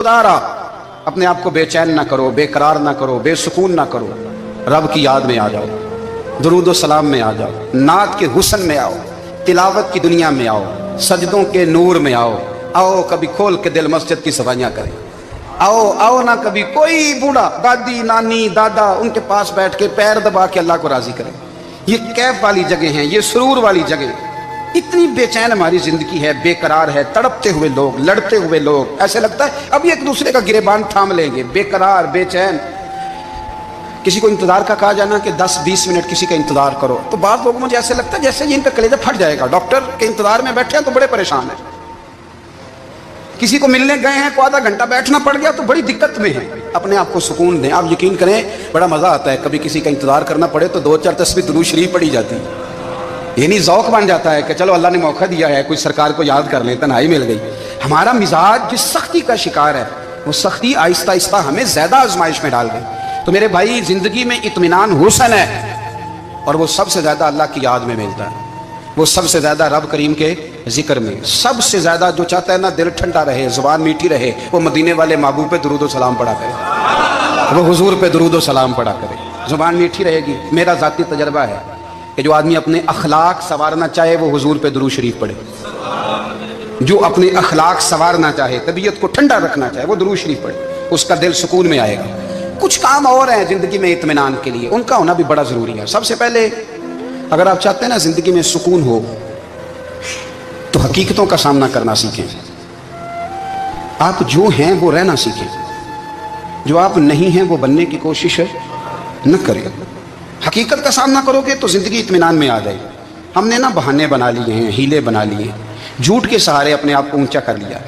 खुदारा अपने आप को बेचैन ना करो, बेकरार ना करो, बेसुकून ना करो। रब की याद में आ जाओ, दुरूद व सलाम में आ जाओ, नात के हुस्न में आओ, तिलावत की दुनिया में आओ, सजदों के नूर में आओ। आओ कभी खोल के दिल मस्जिद की सफाइयाँ करें। आओ आओ ना कभी कोई बूढ़ा, दादी नानी दादा उनके पास बैठ के पैर दबा के अल्लाह को राजी करें। ये कैफ वाली जगह हैं, ये सुरूर वाली जगह। इतनी बेचैन हमारी जिंदगी है, बेकरार है, तड़पते हुए लोग, लड़ते हुए लोग, ऐसे लगता है अभी एक दूसरे का गिरेबान थाम लेंगे। बेकरार बेचैन। किसी को इंतजार का कहा जाना कि 10-20 मिनट किसी का इंतजार करो, तो बाद लोगों मुझे ऐसे लगता है जैसे ये इनका कलेजा फट जाएगा। डॉक्टर के इंतजार में बैठे हैं तो बड़े परेशान हैं। किसी को मिलने गए हैं को आधा घंटा बैठना पड़ गया तो बड़ी दिक्कत में है। अपने आप को सुकून दें। आप यकीन करें बड़ा मजा आता है, कभी किसी का इंतजार करना पड़े तो 2-4 तस्बीह दुरूद शरीफ पड़ी जाती है। ये नहीं ज़ौक बन जाता है कि चलो अल्लाह ने मौका दिया है, कोई सरकार को याद कर ले, तन्हाई मिल गई। हमारा मिजाज जिस सख्ती का शिकार है वो सख्ती आहिस्ता आहिस्ता हमें ज्यादा आजमाइश में डाल गई। तो मेरे भाई, जिंदगी में इत्मीनान हुस्न है और वो सबसे ज्यादा अल्लाह की याद में मिलता है। वो सबसे ज्यादा रब करीम के जिक्र में। सबसे ज्यादा जो चाहता है ना दिल ठंडा रहे, जुबान मीठी रहे, वो मदीने वाले महबूब पे दुरूद व सलाम पढ़ा करे, वो हुजूर पे दुरूद व सलाम पढ़ा करे। जुबान मीठी रहेगी। मेरा जाती तजर्बा है कि जो आदमी अपने अखलाक संवारना चाहे वो हुजूर पे दुरूद शरीफ पढ़े। जो अपने अखलाक संवारना चाहे, तबीयत को ठंडा रखना चाहे, वो दुरूद शरीफ पढ़े, उसका दिल सुकून में आएगा। कुछ काम और हैं जिंदगी में इत्मीनान के लिए, उनका होना भी बड़ा जरूरी है। सबसे पहले अगर आप चाहते हैं ना जिंदगी में सुकून हो तो हकीकतों का सामना करना सीखें। आप जो हैं वो रहना सीखें, जो आप नहीं हैं वो बनने की कोशिश न करें। हकीकत का सामना करोगे तो जिंदगी इत्मीनान में आ जाएगी। हमने ना बहाने बना लिए हैं, हीले बना लिए, झूठ के सहारे अपने आप को ऊंचा कर लिया।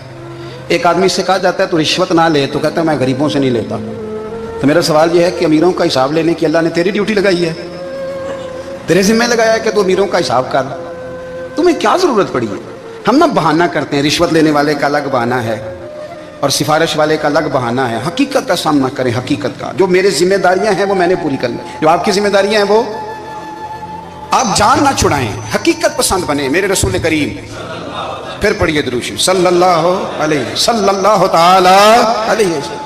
एक आदमी से कहा जाता है तो रिश्वत ना ले, तो कहता है मैं गरीबों से नहीं लेता। तो मेरा सवाल यह है कि अमीरों का हिसाब लेने की अल्लाह ने तेरी ड्यूटी लगाई है, तेरे जिम्मे लगाया है कि तू अमीरों का हिसाब कर। तुम्हें क्या जरूरत पड़ी है? हम ना बहाना करते हैं, रिश्वत लेने वाले का अलग बहाना है और सिफारिश वाले का अलग बहाना है। हकीकत का सामना करें। हकीकत का, जो मेरी जिम्मेदारियां हैं वो मैंने पूरी करनी, जो आपकी जिम्मेदारियां हैं वो आप जान ना छुड़ाएं। हकीकत पसंद बने। मेरे रसूल करीम, फिर पढ़िए दुरूद शरीफ, सल्लल्लाहु तआला अलैहि वसल्लम।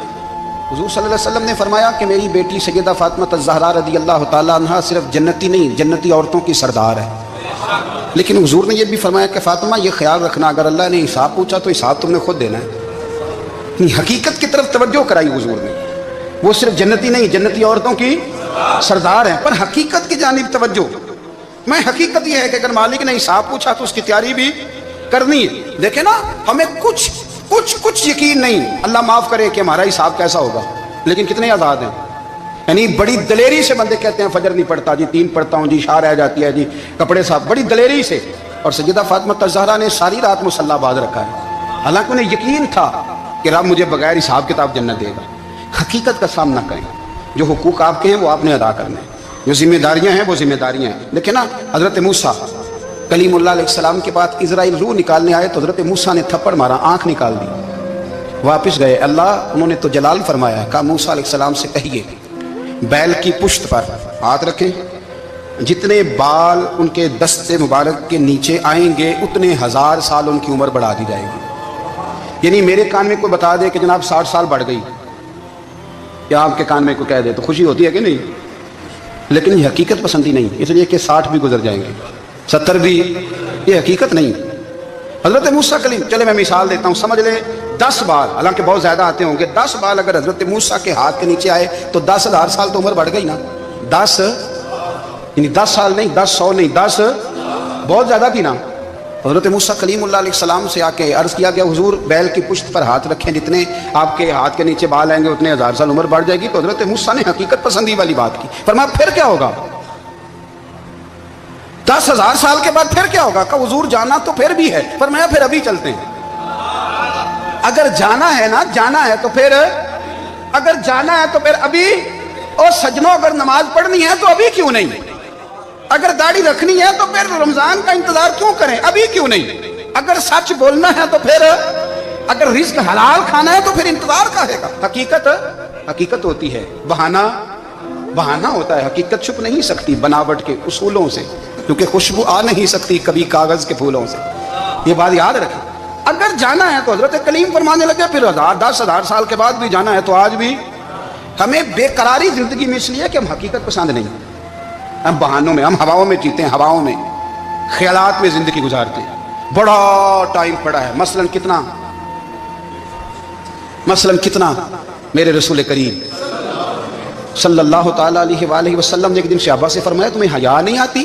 हुजूर सल्लल्लाहु अलैहि वसल्लम ने फरमाया कि मेरी बेटी सैयदा फातिमा ज़हरा रज़ियल्लाहु तआला अन्हा सिर्फ जन्नती नहीं, जन्नती औरतों की सरदार है। लेकिन हुजूर ने यह भी फरमाया कि फातिमा ये ख्याल रखना, अगर अल्लाह ने हिसाब पूछा तो हिसाब तुमने खुद देना है। हकीकत की तरफ तवज्जो कराई हुजूर ने। वो सिर्फ जन्नती नहीं, जन्नती औरतों की सरदार है, पर हकीकत की जानिब तवज्जो। मैं हकीकत यह है कि अगर मालिक ने हिसाब पूछा तो उसकी तैयारी भी करनी है। देखे ना, हमें कुछ यकीन नहीं, अल्लाह माफ करे कि हमारा हिसाब कैसा होगा, लेकिन कितने आजाद हैं। यानी बड़ी दलेरी से बंदे कहते हैं फजर नहीं पढ़ता जी, 3 पढ़ता हूँ जी, शाह रह जाती है जी, कपड़े साफ, बड़ी दलेरी से। और सैयदा फातिमा ज़हरा ने सारी रात मुसल्ला बांध रखा है, हालांकि उन्हें यकीन था कि रब मुझे बगैर हिसाब किताब जन्नत देगा। हकीकत का सामना करें। जो हुकूक आपके हैं वो आपने अदा करने हैं, जो जिम्मेदारियां हैं वो जिम्मेदारियां हैं। देखिए ना, हजरत मूसा कलीमुल्लाह अलैहिस्सलाम के बाद इजराइल रूह निकालने आए तो हजरत मूसा ने थप्पड़ मारा, आंख निकाल दी, वापस गए। अल्लाह उन्होंने तो जलाल फरमाया, कहा मूसा अलैहिस्सलाम से कहिए बैल की पुश्त पर हाथ रखें, जितने बाल उनके दस्ते मुबारक के नीचे आएंगे उतने 1000 साल उनकी उम्र बढ़ा दी जाएगी। यानी मेरे कान में कोई बता दे कि जनाब 60 साल बढ़ गई, या आपके कान में कोई कह दे तो खुशी होती है कि नहीं? लेकिन ये हकीकत पसंदी नहीं, इसलिए कि 60 भी गुजर जाएंगे, 70 भी, ये हकीकत नहीं। हजरत मूसा कलीम, चले मैं मिसाल देता हूँ, समझ ले 10 बाल, हालांकि बहुत ज्यादा आते होंगे, 10 बाल अगर हजरत मूसा के हाथ के नीचे आए तो 10,000 साल तो उम्र बढ़ गई ना। 10 यानी 10 साल नहीं, 10 नहीं, 10 बहुत ज्यादा थी ना। हजरत मूसा कलीमुल्लाह अलैहिस्सलाम से आके अर्ज किया गया, हुजूर बैल की पुश्त पर हाथ रखें, जितने आपके हाथ के नीचे बाल आएंगे उतने 1000 साल उम्र बढ़ जाएगी। तो हजरत मूसा ने हकीकत पसंदी वाली बात की। फरमाया फिर क्या होगा? 10,000 साल के बाद फिर क्या होगा? कहा हुजूर जाना तो फिर भी है। फरमाया फिर अभी चलते हैं। अगर जाना है ना, जाना है तो फिर, अगर जाना है तो फिर अभी। और सजनों, अगर नमाज पढ़नी है तो अभी क्यों नहीं? अगर दाढ़ी रखनी है तो फिर रमजान का इंतजार क्यों करें, अभी क्यों नहीं? अगर सच बोलना है तो फिर, अगर रिस्क हलाल खाना है तो फिर इंतजार का है। हकीकत होती है, बहाना होता है। हकीकत छुप नहीं सकती बनावट के उसूलों से, क्योंकि खुशबू आ नहीं सकती कभी कागज के फूलों से। ये बात याद रखें। اگر جانا ہے تو حضرت کلیم فرمانے لگے پھر 10,000 سال کے بعد بھی جانا ہے تو آج بھی ہمیں بے قراری زندگی میں اس لیے کہ ہم حقیقت پسند نہیں، ہم بہانوں میں، ہم ہواؤں میں جیتے ہیں، ہواؤں میں خیالات میں زندگی گزارتے ہیں۔ بڑا ٹائم پڑا ہے، مثلاً کتنا میرے رسول کریم صلی اللہ تعالیٰ علیہ وآلہ وسلم نے ایک دن صحابہ سے فرمایا تمہیں حیا نہیں آتی؟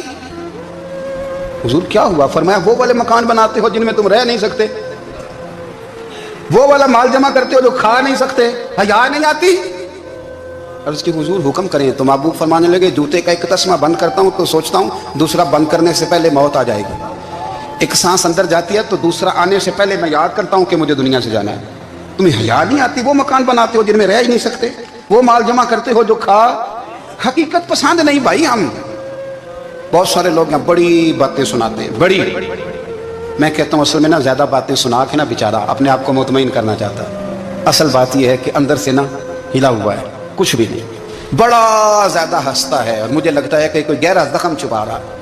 حضور کیا ہوا؟ فرمایا وہ والے مکان بناتے ہو جن میں تم رہ نہیں سکتے، وہ والا مال جمع کرتے ہو جو کھا نہیں سکتے، حیا نہیں آتی؟ عرض کی حضور حکم کریں تو محبوب فرمانے لگے جوتے کا ایک تسمہ بند کرتا ہوں تو سوچتا ہوں دوسرا بند کرنے سے پہلے موت آ جائے گی، ایک سانس اندر جاتی ہے تو دوسرا آنے سے پہلے میں یاد کرتا ہوں کہ مجھے دنیا سے جانا ہے۔ تمہیں حیا نہیں آتی؟ وہ مکان بناتے ہو جن میں رہ ہی نہیں سکتے، وہ مال جمع کرتے ہو جو کھا، حقیقت پسند نہیں بھائی ہم۔ بہت سارے لوگ یہاں بڑی باتیں سناتے ہیں، بڑی، میں کہتا ہوں اصل میں نا زیادہ باتیں سنا کے نا بیچارہ اپنے آپ کو مطمئن کرنا چاہتا ہے، اصل بات یہ ہے کہ اندر سے نا ہلا ہوا ہے، کچھ بھی نہیں، بڑا زیادہ ہنستا ہے اور مجھے لگتا ہے کہ کوئی گہرا زخم چھپا رہا ہے،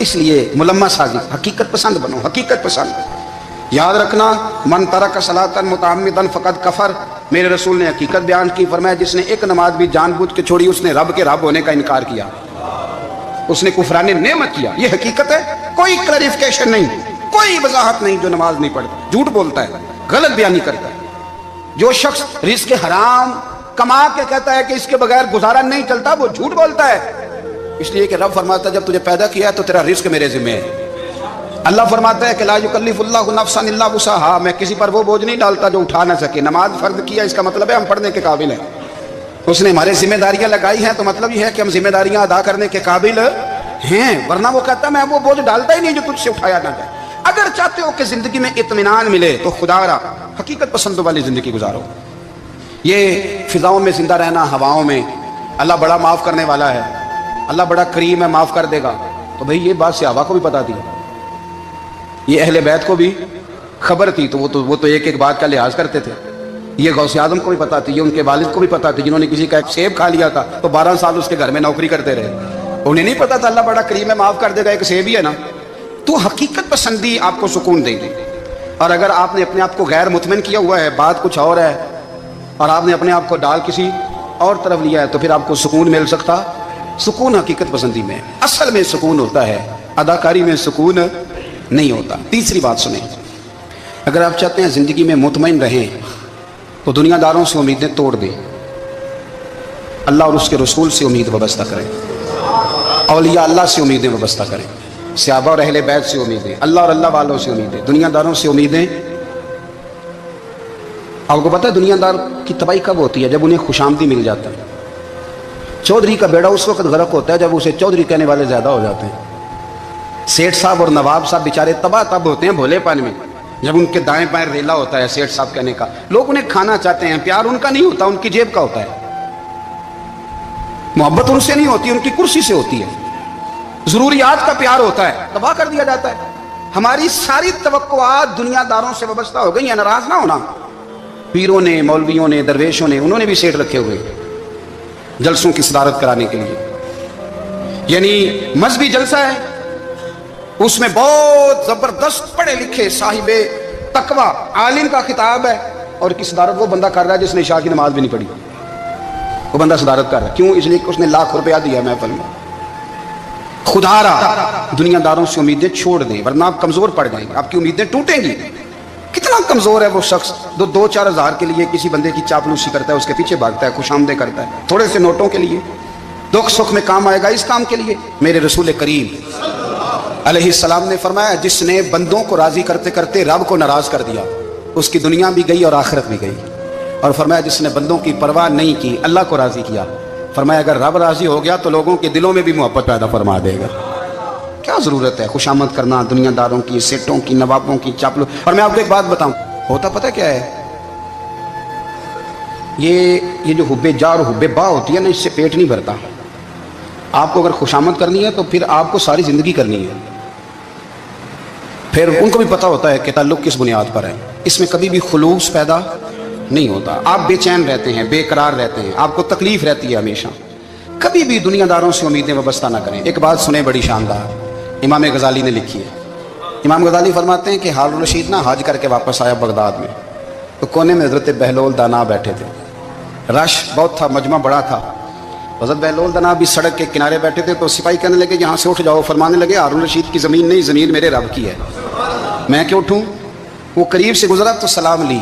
اس لیے ملمہ سازی، حقیقت پسند بنو، حقیقت پسند۔ یاد رکھنا من ترک صلاۃ متعمدا فقد کفر، میرے رسول نے حقیقت بیان کی، فرمایا جس نے ایک نماز بھی جان بوجھ کے چھوڑی اس نے رب کے رب ہونے کا انکار کیا، اس نے کفران نعمت کیا، یہ حقیقت ہے، کوئی کلیریفیکیشن نہیں، کوئی وضاحت نہیں۔ جو نماز نہیں پڑھتا جھوٹ بولتا ہے، غلط بیانی کرتا ہے، جو شخص رزق حرام کما کے کہتا ہے کہ اس کے بغیر گزارا نہیں چلتا وہ جھوٹ بولتا ہے، اس لیے کہ رب فرماتا ہے جب تجھے پیدا کیا ہے تو تیرا رزق میرے ذمہ ہے۔ اللہ فرماتا ہے کہ لا یکلف اللہ نفسا الا وسعها، میں کسی پر وہ بوجھ نہیں ڈالتا جو اٹھا نہ سکے۔ نماز فرض کیا اس کا مطلب ہے ہم پڑھنے کے قابل ہیں، اس نے ہمارے ذمہ داریاں لگائی ہیں تو مطلب یہ ہے کہ ہم ذمہ داریاں ادا کرنے کے قابل ہیں، ورنہ وہ کہتا میں وہ بوجھ ڈالتا ہی نہیں جو تجھ سے اٹھایا نہ جائے۔ اگر چاہتے ہو کہ زندگی میں اطمینان ملے تو خدا را حقیقت پسندوں والی زندگی گزارو۔ یہ فضاؤں میں زندہ رہنا، ہواؤں میں، اللہ بڑا معاف کرنے والا ہے، اللہ بڑا کریم ہے، معاف کر دے گا، تو بھئی یہ بات صحابہ کو بھی پتا تھی، یہ اہل بیت کو بھی خبر تھی، تو وہ تو ایک ایک بات کا لحاظ کرتے تھے۔ یہ غوث اعظم کو بھی پتا تھی، یہ ان کے والد کو بھی پتا تھی، جنہوں نے کسی کا ایک سیب کھا لیا تھا تو 12 سال اس کے گھر میں نوکری کرتے رہے، انہیں نہیں پتا تھا اللہ بڑا کریم ہے، معاف کر دے گا، ایک سیب ہی ہے نا۔ تو حقیقت پسندی آپ کو سکون دے گی، اور اگر آپ نے اپنے آپ کو غیر مطمئن کیا ہوا ہے، بات کچھ اور ہے، اور آپ نے اپنے آپ کو ڈال کسی اور طرف لیا ہے، تو پھر آپ کو سکون مل سکتا؟ سکون حقیقت پسندی میں، اصل میں سکون ہوتا ہے، اداکاری میں سکون نہیں ہوتا۔ تیسری بات سنیں، اگر آپ چاہتے ہیں زندگی میں مطمئن رہیں تو دنیا داروں سے امیدیں توڑ دیں، اللہ اور اس کے رسول سے امید وابستہ کریں، اولیاء اللہ سے امیدیں وابستہ کریں، صحابہ اور اہل بیت سے امیدیں، اللہ اور اللہ والوں سے امیدیں، دنیا داروں سے امیدیں۔ آپ کو پتہ ہے دنیا دار کی تباہی کب ہوتی ہے؟ جب انہیں خوش آمدی مل جاتا ہے۔ چودھری کا بیڑا اس وقت غرق ہوتا ہے جب اسے چودھری کہنے والے زیادہ ہو جاتے ہیں۔ سیٹھ صاحب اور نواب صاحب بیچارے تباہ تب ہوتے ہیں بھولے پن میں، جب ان کے دائیں بائیں ریلا ہوتا ہے سیٹھ صاحب کہنے کا، لوگ انہیں کھانا چاہتے ہیں، پیار ان کا نہیں ہوتا، ان کی جیب کا ہوتا ہے، محبت ان سے نہیں ہوتی، ان کی کرسی سے ہوتی ہے، ضروریات کا پیار ہوتا ہے، تباہ کر دیا جاتا ہے۔ ہماری ساری توقعات دنیا داروں سے وابستہ ہو گئی ہیں، ناراض نہ ہونا۔ پیروں نے، مولویوں نے، درویشوں نے، انہوں نے بھی سیٹ رکھے ہوئے جلسوں کی صدارت کرانے کے لیے، یعنی مذہبی جلسہ ہے، اس میں بہت زبردست پڑھے لکھے صاحب تقوی عالم کا خطاب ہے، اور کی صدارت وہ بندہ کر رہا ہے جس نے عشاء کی نماز بھی نہیں پڑھی، وہ بندہ صدارت کر رہا ہے، کیوں؟ اس لیے کہ اس نے لاکھ روپیہ دیا محفل میں۔ خدا را دنیا داروں سے امیدیں چھوڑ دیں ورنہ آپ کمزور پڑ جائیں گے، آپ کی امیدیں ٹوٹیں گی۔ کتنا کمزور ہے وہ شخص جو 2-4 ہزار کے لیے کسی بندے کی چاپلوسی کرتا ہے، اس کے پیچھے بھاگتا ہے، خوش آمدیں کرتا ہے تھوڑے سے نوٹوں کے لیے، دکھ سکھ میں کام آئے گا اس کام کے لیے۔ میرے رسول کریم علیہ السلام نے فرمایا جس نے بندوں کو راضی کرتے کرتے رب کو ناراض کر دیا اس کی دنیا بھی گئی اور آخرت بھی گئی، اور فرمایا جس نے بندوں کی پرواہ نہیں کی اللہ کو راضی کیا، فرمایا اگر رب راضی ہو گیا تو لوگوں کے دلوں میں بھی محبت پیدا فرما دے گا۔ کیا ضرورت ہے خوش آمد کرنا دنیا داروں کی، سیٹوں کی، نوابوں کی، چاپلو۔ اور میں آپ کو ایک بات بتاؤں، ہوتا پتہ کیا ہے؟ یہ جو حب جا اور حب با ہوتی ہے نا، اس سے پیٹ نہیں بھرتا۔ آپ کو اگر خوش آمد کرنی ہے تو پھر آپ کو ساری زندگی کرنی ہے، پھر ان کو بھی پتہ ہوتا ہے کہ تعلق کس بنیاد پر ہے، اس میں کبھی بھی خلوص پیدا نہیں ہوتا، آپ بے چین رہتے ہیں، بے قرار رہتے ہیں، آپ کو تکلیف رہتی ہے ہمیشہ۔ کبھی بھی دنیا داروں سے امیدیں وابستہ نہ کریں۔ ایک بات سنیں بڑی شاندار، امام غزالی نے لکھی ہے، इमाम गज़ाली फरमाते हैं कि हारून रशीद ना हज करके वापस आया बगदाद में, तो कोने में हज़रत बहलोल दाना बैठे थे। रश बहुत था, मजमा बड़ा था। हज़रत बहलोल दाना भी सड़क के किनारे बैठे थे। तो सिपाही कहने लगे यहाँ से उठ जाओ। फरमाने लगे हारून रशीद की ज़मीन नहीं, ज़मीन मेरे रब की है, मैं क्यों उठूँ। वो करीब से गुजरा तो सलाम ली,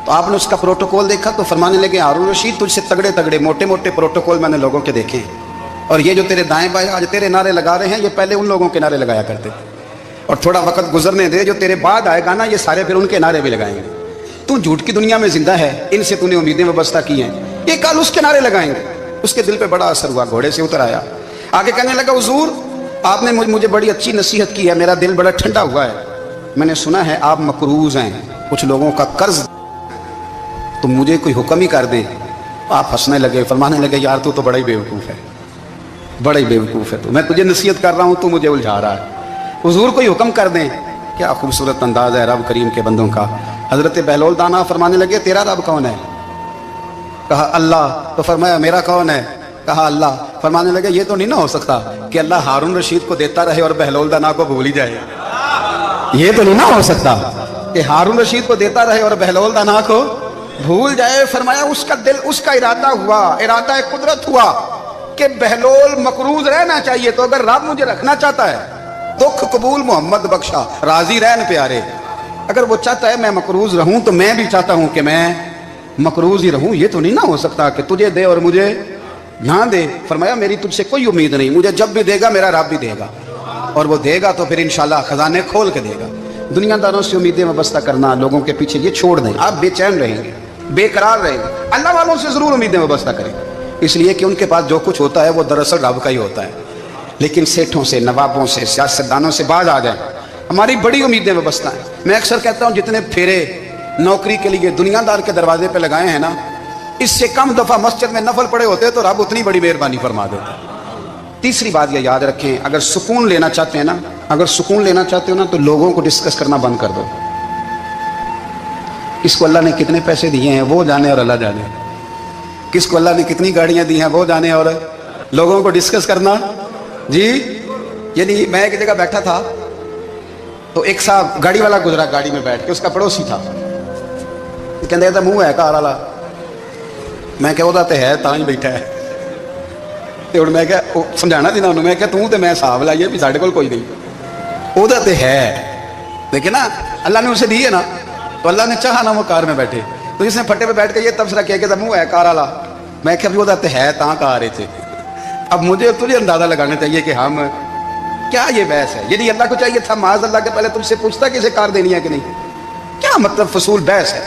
तो आपने उसका प्रोटोकॉल देखा तो फरमाने लगे हारून रशीद तुझसे तगड़े तगड़े मोटे मोटे प्रोटोकॉल मैंने लोगों के देखे हैं, और ये जो तेरे दाएं बाएं आज तेरे नारे लगा रहे हैं ये पहले उन लोगों के नारे लगाया करते थे, और थोड़ा वक्त गुजरने दे, जो तेरे बाद आएगा ना ये सारे फिर उनके नारे भी लगाएंगे। तू झूठ की दुनिया में जिंदा है, इनसे तूने उम्मीदें व्यवस्था की हैं, ये कल उसके नारे लगाएंगे। उसके दिल पे बड़ा असर हुआ, घोड़े से उतर आया, आगे कहने लगा हुजूर आपने मुझे बड़ी अच्छी नसीहत की है, मेरा दिल बड़ा ठंडा हुआ है। मैंने सुना है आप मकरूज हैं, कुछ लोगों का कर्ज, तो मुझे कोई हुक्म ही कर दें। आप हंसने लगे, फरमाने लगे यार तू तो बड़ा ही बेवकूफ़ है, बड़ा ही बेवकूफ़ है तू, मैं तुझे नसीहत कर रहा हूँ तू मुझे उलझा रहा है, हुजूर कोई हुक्म कर दें। क्या खूबसूरत अंदाज है रब करीम के बंदों का। हज़रत बहलोल दाना फरमाने लगे तेरा रब कौन है। कहा अल्लाह। तो फरमाया मेरा कौन है। कहा अल्लाह। फरमाने लगे ये तो नहीं ना हो सकता कि अल्लाह हारून रशीद को देता रहे और बहलोल दाना को भूल ही जाए, ये तो नहीं ना हो सकता कि हारून रशीद को देता रहे और बहलोल दाना को भूल जाए। फरमाया उसका दिल, उसका इरादा हुआ, इरादा कुदरत हुआ कि बहलोल मकरूज रहना चाहिए, तो अगर रब मुझे रखना चाहता है, दुख कबूल मोहम्मद बख्शा राजी रहन प्यारे, अगर वो चाहता है मैं मकरूज रहूं तो मैं भी चाहता हूं कि मैं मकरूज ही रहूं। ये तो नहीं ना हो सकता कि तुझे दे और मुझे ना दे। फरमाया मेरी तुझसे कोई उम्मीद नहीं, मुझे जब भी देगा मेरा रब भी देगा, और वो देगा तो फिर इंशाल्लाह खजाने खोल के देगा। दुनियादारों से उम्मीदें वाबस्ता करना, लोगों के पीछे, ये छोड़ दें। आप बेचैन रहेंगे, बेकरार रहेंगे। अल्लाह वालों से जरूर उम्मीदें वाबस्ता करें, इसलिए कि उनके पास जो कुछ होता है वो दरअसल रब का ही होता है। लेकिन सेठों से, नवाबों से, सियासतदानों से बाज आ जाए, हमारी बड़ी उम्मीदें वाबस्ता हैं। मैं अक्सर कहता हूँ जितने फेरे नौकरी के लिए दुनियादार के दरवाजे पे लगाए हैं ना, इससे कम दफा मस्जिद में नफल पड़े होते तो रब उतनी बड़ी मेहरबानी फरमा देता। तीसरी बात ये याद रखें, अगर सुकून लेना चाहते हैं ना, अगर सुकून लेना चाहते हो ना, तो लोगों को डिस्कस करना बंद कर दो। किसको अल्लाह ने कितने पैसे दिए हैं वो जाने और अल्लाह जाने, किसको अल्लाह ने कितनी गाड़ियां दी हैं वो जाने, और लोगों को डिस्कस करना जी। यानी मैं एक जगह बैठा था तो एक साहब गाड़ी वाला गुजरा, गाड़ी में बैठ के, उसका पड़ोसी था, कहते था मुंह है कार वाला। मैं क्या ਉਹਦਾ ਤੇ है ਤਾਂ ਹੀ बैठा है। ਤੇ ਹੁਣ ਮੈਂ ਕਿਹਾ ਸਮਝਾਣਾ ਸੀ ਨਾ ਉਹਨੂੰ, ਮੈਂ ਕਿਹਾ ਤੂੰ ਤੇ ਮੈਂ ਹਿਸਾਬ ਲਾਈਏ ਵੀ ਸਾਡੇ ਕੋਲ ਕੋਈ ਨਹੀਂ, ਉਹਦਾ ਤੇ है, लेकिन ना अल्लाह ने उसे दी है ना, तो अल्लाह ने चाहा ना वो कार में बैठे, तो इसने फट्टे पे बैठ के ये तबसरा किया कि मुंह है कार वाला। मैं क्या भी ਉਹਦਾ ਤੇ है ਤਾਂ कार है। अब मुझे तुझे अंदाजा लगाना चाहिए कि हम क्या ये बहस है। यदि अल्लाह को चाहिए था माज़ अल्लाह के पहले तुमसे पूछता कि इसे कार देनी है कि नहीं। क्या मतलब फसूल बहस है।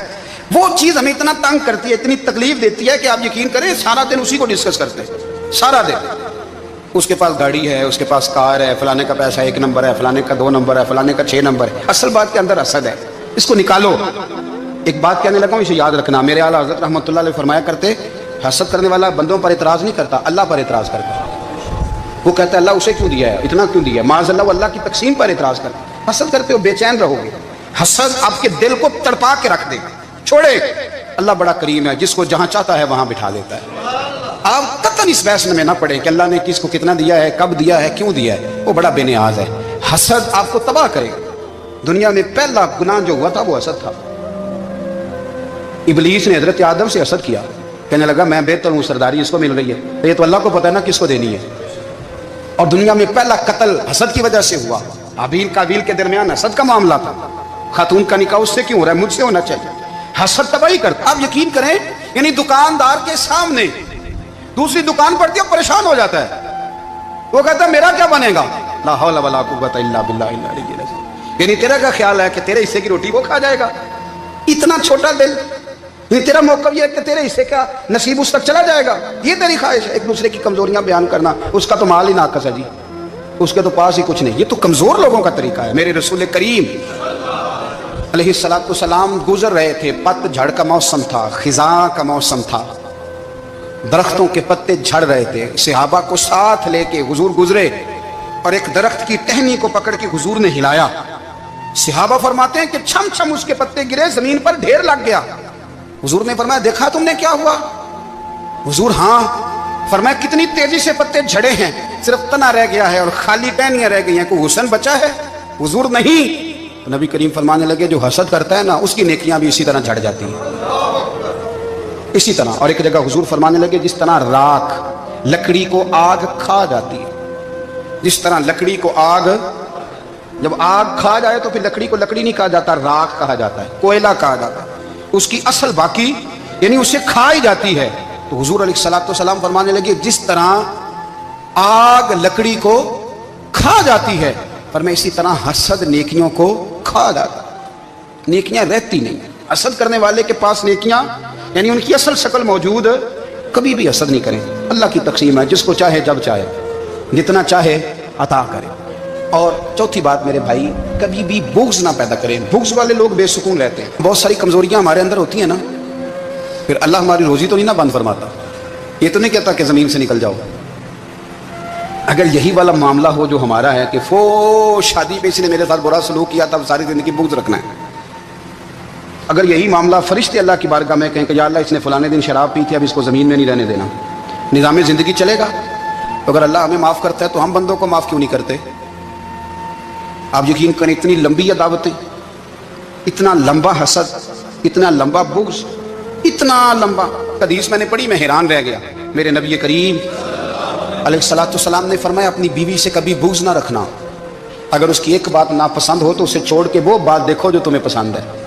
वो चीज़ हमें इतना तंग करती है, इतनी तकलीफ देती है कि आप यकीन करें सारा दिन उसी को डिस्कस करते हैं, सारा दिन। उसके पास गाड़ी है, उसके पास कार है, फलाने का पैसा 1 नंबर है, फलाने का 2 नंबर है, फलाने का 6 नंबर है। असल बात के अंदर हसद है, इसको निकालो। एक बात कहने लगा हूं, इसे याद रखना। मेरे आला हज़रत रहमतुल्लाह अलैह फरमाया करते, हसद करने वाला बंदों पर इतराज़ नहीं करता, अल्लाह पर इतराज़ करता। वो कहता है अल्लाह उसे क्यों दिया है, इतना क्यों दिया है, माज़अल्लाह, अल्लाह की तकसीम पर इतराज़ करता। हसद करते हो बेचैन रहोगे, हसद आपके दिल को तड़पा के रख देगा। छोड़े, अल्लाह बड़ा करीम है, जिसको जहां चाहता है वहां बिठा देता है। आप कतई इस बहस में ना पड़े कि अल्लाह ने किसको कितना दिया है, कब दिया है, क्यों दिया है, वो बड़ा बेनियाज है। हसद आपको तबाह करेगा। दुनिया में पहला गुनाह जो हुआ था वो हसद था। इबलीस ने हजरत आदम से हसद किया, कहने लगा मैं बेहतर हूँ, सरदारी इसको मिल रही है, तो ये तो अल्लाह को पता है ना किसको देनी है। और दुनिया में पहला कत्ल हसद की वजह से हुआ। हाबील काबील के दरमियान हसद का मामला था। खातून का निकाह उससे क्यों हो रहा है, मुझसे होना चाहिए। हसद तबाही करता। आप यकीन करें, यानी दुकानदार के सामने दूसरी दुकान पड़ती है, परेशान हो जाता है। वो कहता है मेरा क्या बनेगा, ला हौला वला कुव्वता इल्ला बिल्लाह। यानी तेरा क्या ख्याल है कि तेरे हिस्से की रोटी वो खा जाएगा। इतना छोटा दिल, तेरा मौका ये है कि तेरे हिस्से का नसीब उस तक चला जाएगा, ये तेरी ख्वाहिश है। एक दूसरे की कमजोरियां बयान करना, उसका तो माल ही नाकस है जी, उसके तो पास ही कुछ नहीं। ये तो कमजोर लोगों का तरीका है। मेरे रसूल करीम अलैहिस्सलाम गुजर रहे थे, पतझड़ का मौसम था, खिजा का मौसम था, दरख्तों के पत्ते झड़ रहे थे। सहाबा को साथ लेके हुजूर गुजरे और एक दरख्त की टहनी को पकड़ के हुजूर ने हिलाया। सहाबा फरमाते हैं कि छम छम उसके पत्ते गिरे, जमीन पर ढेर लग गया। हुजूर ने फरमाया देखा तुमने क्या हुआ। हुजूर हाँ। फरमाया कितनी तेजी से पत्ते झड़े हैं, सिर्फ तना रह गया है और खाली टहनियां रह गई हैं, कोई हुस्न बचा है। हुजूर नहीं। तो नबी करीम फरमाने लगे जो हसद करता है ना उसकी नेकियां भी इसी तरह झड़ जाती हैं, इसी तरह। और एक जगह हुजूर फरमाने लगे जिस तरह राख लकड़ी को आग खा जाती है, जिस तरह लकड़ी को आग, जब आग खा जाए तो फिर लकड़ी को लकड़ी नहीं कहा जाता, राख कहा जाता है, कोयला कहा जाता है, उसकी असल बाकी यानी उससे खाई जाती है। तो हुजूर अलैहिस्सलाम फरमाने लगे जिस तरह आग लकड़ी को खा जाती है, पर मैं इसी तरह हसद नेकियों को खा जाता, नेकियां रहती नहीं। हसद करने वाले के पास नेकियां यानी उनकी असल शक्ल मौजूद, कभी भी हसद नहीं करें। अल्लाह की तकसीम है, जिसको चाहे जब चाहे जितना चाहे अता करे। और चौथी बात मेरे भाई, कभी भी बुग़्ज़ ना पैदा करें। बुग़्ज़ वाले लोग बेसुकून रहते हैं। बहुत सारी कमजोरियां हमारे अंदर होती हैं ना, फिर अल्लाह हमारी रोजी तो नहीं ना बंद फरमाता। ये तो नहीं कहता कि ज़मीन से निकल जाओ। अगर यही वाला मामला हो जो हमारा है कि वो शादी पे इसने मेरे साथ बुरा सलूक किया, तब सारी ज़िंदगी बुग़्ज़ रखना है। अगर यही मामला फरिश्ते अल्लाह की बारगाह में कहें कि या अल्लाह इसने फलाने दिन शराब पी थी, अब इसको ज़मीन में नहीं रहने देना, निज़ाम ज़िंदगी चलेगा। तो अगर अल्लाह हमें माफ़ करता है तो हम बंदों को माफ़ क्यों नहीं करते? आप यकीन करें, इतनी लंबी अदावतें, इतना लंबा हसद, इतना लंबा बुग़्ज़, इतना लंबा। हदीस मैंने पढ़ी, मैं हैरान रह गया। मेरे नबी करीम अलैहिस्सलाम ने फरमाया अपनी बीवी से कभी बुग़्ज़ ना रखना। अगर उसकी एक बात नापसंद हो तो उसे छोड़ के वो बात देखो जो तुम्हें पसंद है।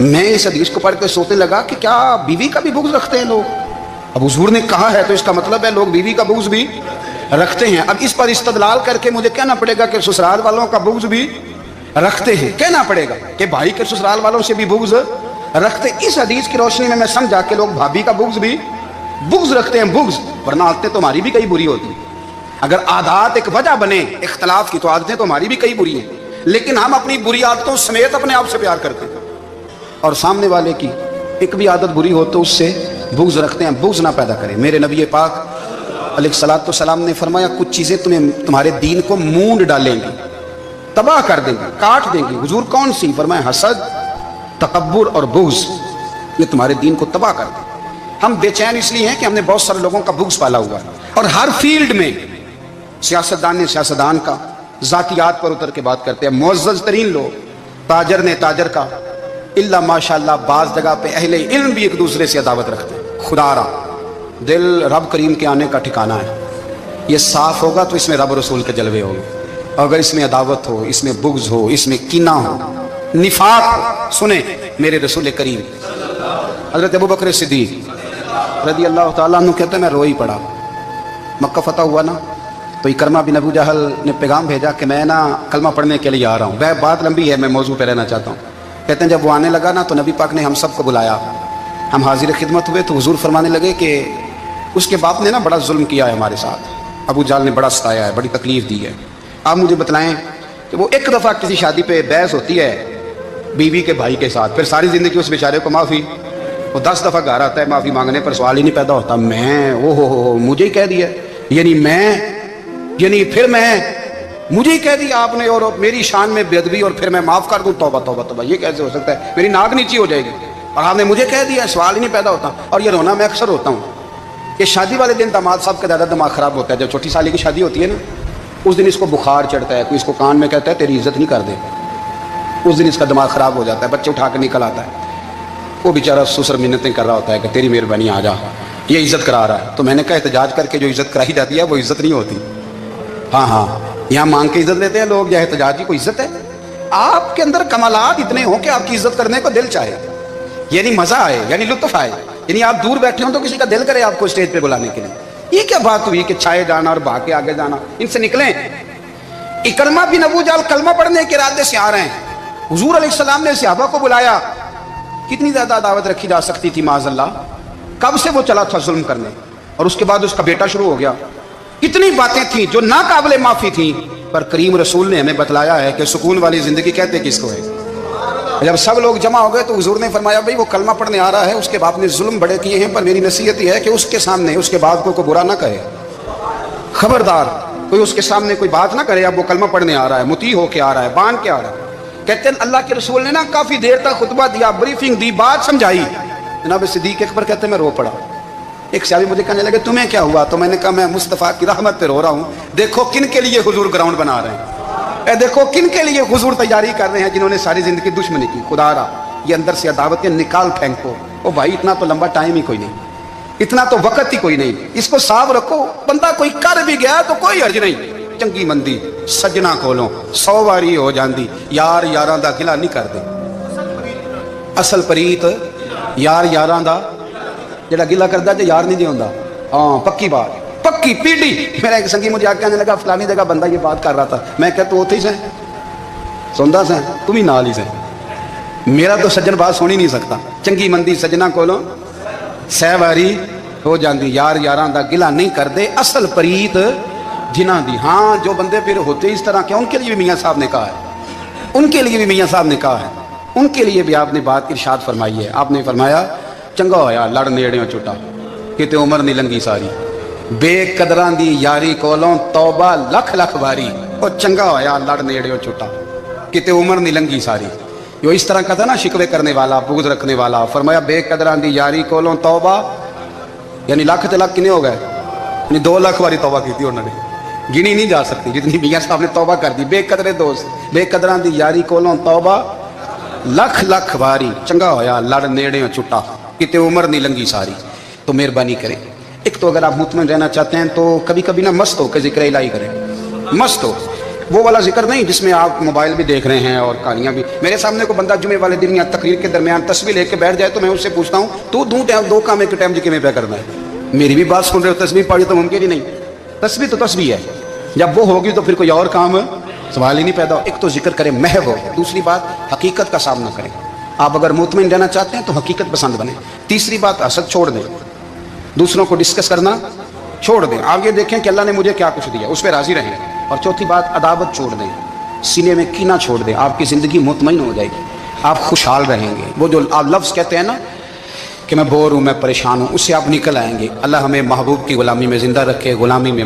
मैं इस हदीस को पढ़ के सोचने लगा कि क्या बीवी का भी बुग़्ज़ रखते हैं लोग? अब हुजूर ने कहा है तो इसका मतलब है लोग बीवी का बुग़्ज़ भी रखते हैं। अब इस पर इस्तदलाल करके मुझे कहना पड़ेगा कि ससुराल वालों का बुग़्ज़ भी रखते हैं, कहना पड़ेगा कि भाई के ससुराल वालों से भी बुग़्ज़ रखते। इस हदीस की रोशनी में मैं समझा कि लोग भाभी का बुग़्ज़ भी बुग़्ज़ रखते हैं, बुग़्ज़। वरना आदतें तो हमारी भी कई बुरी होती हैं। अगर आदत एक वजह बने इख्तलाफ की तो आदतें तो हमारी भी कई बुरी हैं, लेकिन हम अपनी बुरी आदतों समेत अपने आप से प्यार करते हैं। और सामने वाले की एक भी आदत बुरी हो तो उससे बुग़्ज़ रखते हैं। बुग़्ज़ ना पैदा करें। मेरे नबी पाक अलैहिस्सलाम ने फरमाया कुछ चीज़ें तुम्हारे दीन को मूंड डालेंगी, तबाह कर देंगी, काट देंगी। हुजूर कौन सी? फरमाया हसद, तकब्बुर और बुग़्ज़, ये तुम्हारे दीन को तबाह कर देंगे। हम बेचैन इसलिए हैं कि हमने बहुत सारे लोगों का बुग़्ज़ पाला हुआ है। और हर फील्ड में सियासतदान ने सियासतदान का, ज़ातियात पर उतर के बात करते हैं, मुअज़्ज़ज़ तरीन लोग, ताजर ने ताजर का, इल्ला माशाअल्लाह बाज़ जगह पे अहले इल्म भी एक दूसरे से अदावत रखते हैं। खुदारा दिल रब करीम के आने का ठिकाना है। ये साफ होगा तो इसमें रब रसूल के जलवे होंगे। अगर इसमें अदावत हो, इसमें बुग़्ज़ हो, इसमें कीना हो, निफाक हो, सुने मेरे रसूल करीम हज़रत अबू बकर सिद्दीक़ रज़ी अल्लाह ताला अन्हु कहते हैं मैं रो ही पड़ा। मक्का फतह हुआ ना, तो इकरमा बिन अबू जहल ने पैगाम भेजा कि मैं ना कलमा पढ़ने के लिए आ रहा हूँ। वह बात लंबी है, मैं मौजू पे रहना चाहता हूँ। कहते हैं जब वो आने लगा ना तो नबी पाक ने हम सबको बुलाया, हम हाजिर खिदमत हुए। तो हुजूर फरमाने लगे कि उसके बाप ने ना बड़ा जुल्म किया है हमारे साथ, अबू जाल ने बड़ा सताया है, बड़ी तकलीफ दी है। आप मुझे बतलाएं कि वो एक दफ़ा किसी शादी पे बहस होती है बीवी के भाई के साथ, फिर सारी ज़िंदगी उस बेचारे को माफ़ी, वो 10 दफ़ा घर आता है माफ़ी मांगने पर सवाल ही नहीं पैदा होता। मैं हो मुझे ही कह दिया, यानी फिर मैं मुझे ही कह दिया आपने और मेरी शान में बेअदबी, और फिर मैं माफ़ कर दूँ? तौबा तौबा तौबा, ये कैसे हो सकता है? मेरी नाक नीची हो जाएगी और आपने मुझे कह दिया, सवाल ही नहीं पैदा होता। और ये रोना मैं अक्सर होता हूँ कि शादी वाले दिन दामाद साहब का ज़्यादा दिमाग ख़राब होता है। जब छोटी साली की शादी होती है ना, उस दिन इसको बुखार चढ़ता है, कोई इसको कान में कहता है तेरी इज्जत नहीं कर दे, उस दिन इसका दिमाग ख़राब हो जाता है, बच्चे उठा के निकल आता है। वो बेचारा ससुर मिन्नतें कर रहा होता है कि तेरी मेहरबानी आ जा, ये इज्जत करा रहा है। तो मैंने कहा एहतजाज करके जो इज्जत कराई जाती है वो इज्जत नहीं होती। हाँ, यहाँ मांग के इज्जत लेते हैं लोग, या एहतजाज की कोई इज्जत है? आपके अंदर कमालात इतने हो कि आपकी इज्जत करने को दिल चाहे, यानी मजा आए, यानी लुत्फ आए, यानी आप दूर बैठे हो तो किसी का दिल करे आपको स्टेज पे बुलाने के लिए। ये क्या बात हुई कि छाए जाना और भाग के आगे जाना? इनसे निकलें। इकरमा बिन अबू जाल कलमा पढ़ने के इरादे से आ रहे हैं, हुजूर अलैहिस्सलाम ने सहाबा को बुलाया। कितनी ज्यादा अदावत रखी जा सकती थी माज़अल्लाह? कब से वो चला था जुल्म करने, और उसके बाद उसका बेटा शुरू हो गया। कितनी बातें थी जो ना काबिल माफी थी, पर करीम रसूल ने हमें बतलाया है कि सुकून वाली जिंदगी कहते किसको है। जब सब लोग जमा हो गए तो हुजूर ने फरमाया भाई वो कलमा पढ़ने आ रहा है, उसके बाप ने जुल्म बड़े किए हैं, पर मेरी नसीहत यह है कि उसके सामने उसके बाप को बुरा ना कहे, खबरदार कोई उसके सामने कोई बात ना करे। अब वो कलमा पढ़ने आ रहा है, मुती होके आ रहा है, बांध के आ रहा है। कहते हैं अल्लाह के रसूल ने ना काफी देर तक खुतबा दिया, ब्रीफिंग दी, बात समझाई। जनाब सिद्दीक अकबर कहते हैं मैं रो पड़ा। एक सहाबी मुझे कहने लगे तुम्हें क्या हुआ? तो मैंने कहा मैं मुस्तफ़ा की रहमत पे रो रहा हूँ, देखो किन के लिए हुजूर ग्राउंड बना रहे हैं। اے دیکھو کن کے لیے حضور تیاری کر رہے ہیں جنہوں نے ساری زندگی دشمنی کی. خدا را یہ اندر سے عداوتیں نکال پھینکو. او بھائی اتنا تو لمبا ٹائم ہی کوئی نہیں, اتنا تو وقت ہی کوئی نہیں, اس کو صاف رکھو. بندہ کوئی کر بھی گیا تو کوئی حرج نہیں. چنگی مندی سجنا کولوں 100 واری ہو جاندی, یار یاراں دا گلا نہیں کردے. اصل پریت یار یاراں دا جڑا گلا کردا تے یار نہیں جے ہوندا. ہاں پکی بات, پکی پیڑھی. میرا ایک سنگی مجھے آ کے کہنے لگا فلانی جگہ بندہ یہ بات کر رہا تھا. میں کہ تو اوتھے ہی سیں سندا سیں, تم ہی نال ہی سیں. میرا تو سجن بات سن ہی نہیں سکتا. چنگی مندی سجنا کولوں 100 واری ہو جاندی, یار یاراں دا گلا نہیں کردے. اصل پریت جنہاں دی. ہاں جو بندے پھر ہوتے اس طرح کے ان کے لیے بھی میاں صاحب نے کہا ہے, ان کے لیے بھی میاں صاحب نے کہا ہے, ان کے لیے بھی آپ نے بات ارشاد فرمائی ہے. آپ نے فرمایا چنگا ہویا لڑ نیڑیوں چھٹا کتے عمر نہیں لنگی ساری. بے قدراں دی یاری کولوں توبہ لکھ لکھ واری. او چنگا ہویا لڑ نیڑیوں چھٹا کتے عمر نہیں لنگی ساری. جو اس طرح کا تھا نا شکوے کرنے والا, بغض رکھنے والا. فرمایا بے قدراں دی یاری کولوں توبہ, یعنی لاکھ تے لاکھ کنے ہو گئے, یعنی 2 لاکھ واری توبہ کی تھی انہوں نے, گنی نہیں جا سکتی جتنی میاں صاحب نے توبہ کر دی. بے قدرے دوست بے قدراں دی یاری کولوں توبہ لکھ لکھ واری. چنگا ہویا لڑ نیڑیوں چھٹا کتے عمر نہیں لنگی ساری. تو مہربانی کریں, ایک تو اگر آپ مطمئن رہنا چاہتے ہیں تو کبھی کبھی نا مست ہو کے ذکر الہی کریں. مست ہو, وہ والا ذکر نہیں جس میں آپ موبائل بھی دیکھ رہے ہیں اور کہانیاں بھی. میرے سامنے کو بندہ جمعے والے دن یا تقریر کے درمیان تسبیح لے کے بیٹھ جائے تو میں اس سے پوچھتا ہوں تو دو کام ایک ٹائم جی میں پہ کرنا ہے. میری بھی بات سن رہے ہو, تسبیح پڑھی تو ممکن ہی نہیں. تسبیح تو تسبیح ہے, جب وہ ہوگی تو پھر کوئی اور کام سوال ہی نہیں پیدا ہو. ایک تو ذکر کریں محو ہو, دوسری بات حقیقت کا سامنا کریں. آپ اگر مطمئن رہنا چاہتے ہیں تو حقیقت پسند بنیں. تیسری بات حسد چھوڑ دیں, دوسروں کو ڈسکس کرنا چھوڑ دیں. آپ یہ دیکھیں کہ اللہ نے مجھے کیا کچھ دیا, اس پہ راضی رہیں. اور چوتھی بات عداوت چھوڑ دیں, سینے میں کینہ چھوڑ دیں. آپ کی زندگی مطمئن ہو جائے گی, آپ خوشحال رہیں گے. وہ جو آپ لفظ کہتے ہیں نا کہ میں بور ہوں, میں پریشان ہوں, اس سے آپ نکل آئیں گے. اللہ ہمیں محبوب کی غلامی میں زندہ رکھے, غلامی میں